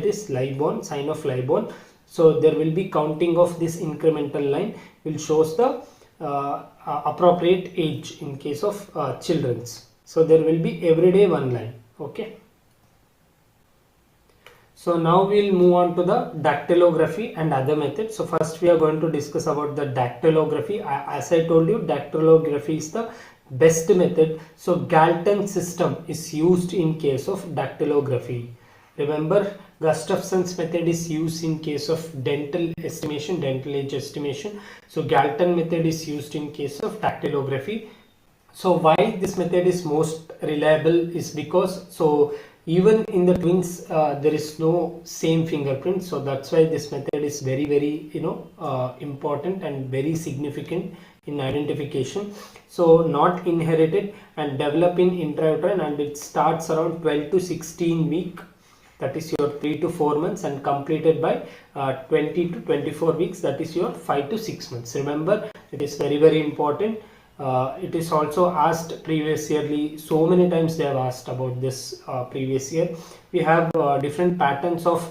is lie bone, sign of lie bone. So there will be counting of this incremental line will shows the appropriate age in case of children's. So there will be everyday one line. Okay. So now we'll move on to the dactylography and other methods. So first we are going to discuss about the dactylography. As I told you, dactylography is the best method. So Galton system is used in case of dactylography. Remember, Gustafson's method is used in case of dental estimation, dental age estimation. So Galton method is used in case of dactylography. So why this method is most reliable is because, so even in the twins there is no same fingerprint, so that's why this method is very important and very significant in identification. So not inherited and develop in intrauterine, and it starts around 12 to 16 week, that is your 3 to 4 months, and completed by 20 to 24 weeks, that is your 5 to 6 months. Remember, it is very important. It is also asked previous yearly, so many times they have asked about this previous year. We have different patterns of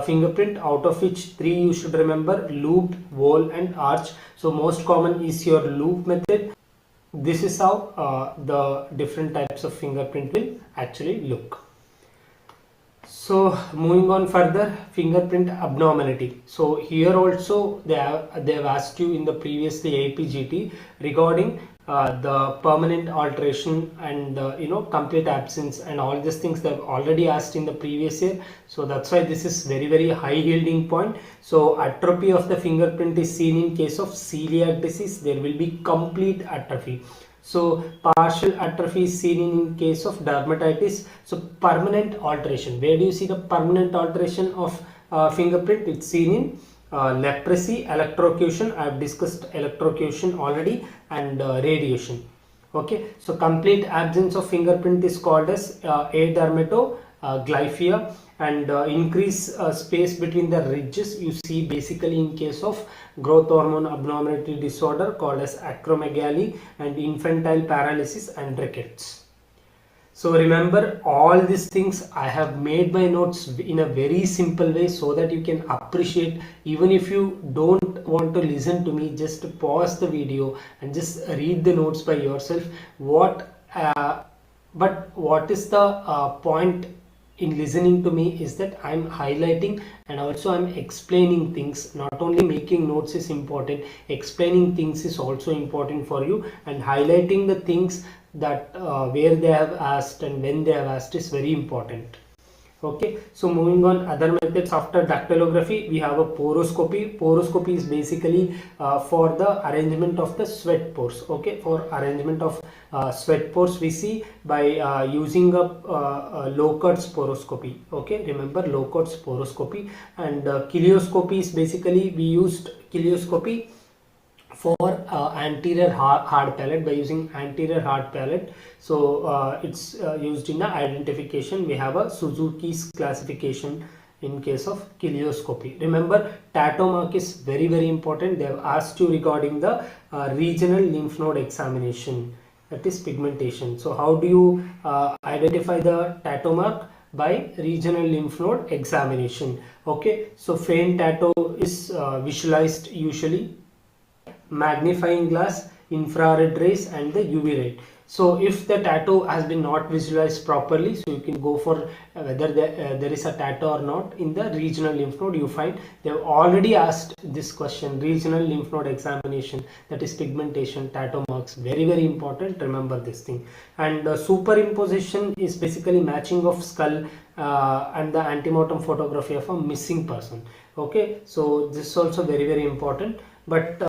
fingerprint, out of which 3 you should remember: loop, whorl and arch. So most common is your loop method. This is how the different types of fingerprint will actually look. So moving on further, fingerprint abnormality. So here also they have asked you in the previously APGT regarding the permanent alteration and complete absence and all these things they have already asked in the previous year. So that's why this is very high yielding point. So atrophy of the fingerprint is seen in case of celiac disease. There will be complete atrophy. So partial atrophy is seen in case of dermatitis. So permanent alteration, where do you see the permanent alteration of fingerprint? It's seen in leprosy, electrocution. I have discussed electrocution already, and radiation. Okay, so complete absence of fingerprint is called as adermatoglyphia, and increase space between the ridges you see basically in case of growth hormone abnormality disorder called as acromegaly, and infantile paralysis and rickets. So remember, all these things I have made my notes in a very simple way so that you can appreciate. Even if you don't want to listen to me, just pause the video and just read the notes by yourself. But what is the point in listening to me is that I'm highlighting and also I'm explaining things. Not only making notes is important, explaining things is also important for you, and highlighting the things that where they have asked and when they have asked is very important. Okay, so moving on, other methods after dactylography, we have a poroscopy. Poroscopy is basically for the arrangement of the sweat pores. Okay, for arrangement of sweat pores we see by using a Lockert's poroscopy. Okay, remember Lockert's poroscopy. And cilioscopy is basically, we used cilioscopy for anterior hard palate, by using anterior hard palate. So it's used in the identification. We have a Suzuki's classification in case of cilioscopy. Remember, tattoo mark is very important. They have asked you regarding the regional lymph node examination, that is pigmentation. So how do you identify the tattoo mark? By regional lymph node examination. Okay, so faint tattoo is visualized usually magnifying glass, infrared rays and the UV light. So if the tattoo has been not visualized properly, so you can go for whether there is a tattoo or not in the regional lymph node. You find they have already asked this question, regional lymph node examination, that is pigmentation, tattoo marks, very important. Remember this thing. And superimposition is basically matching of skull and the antemortem photography of a missing person. Okay, so this is also very important. But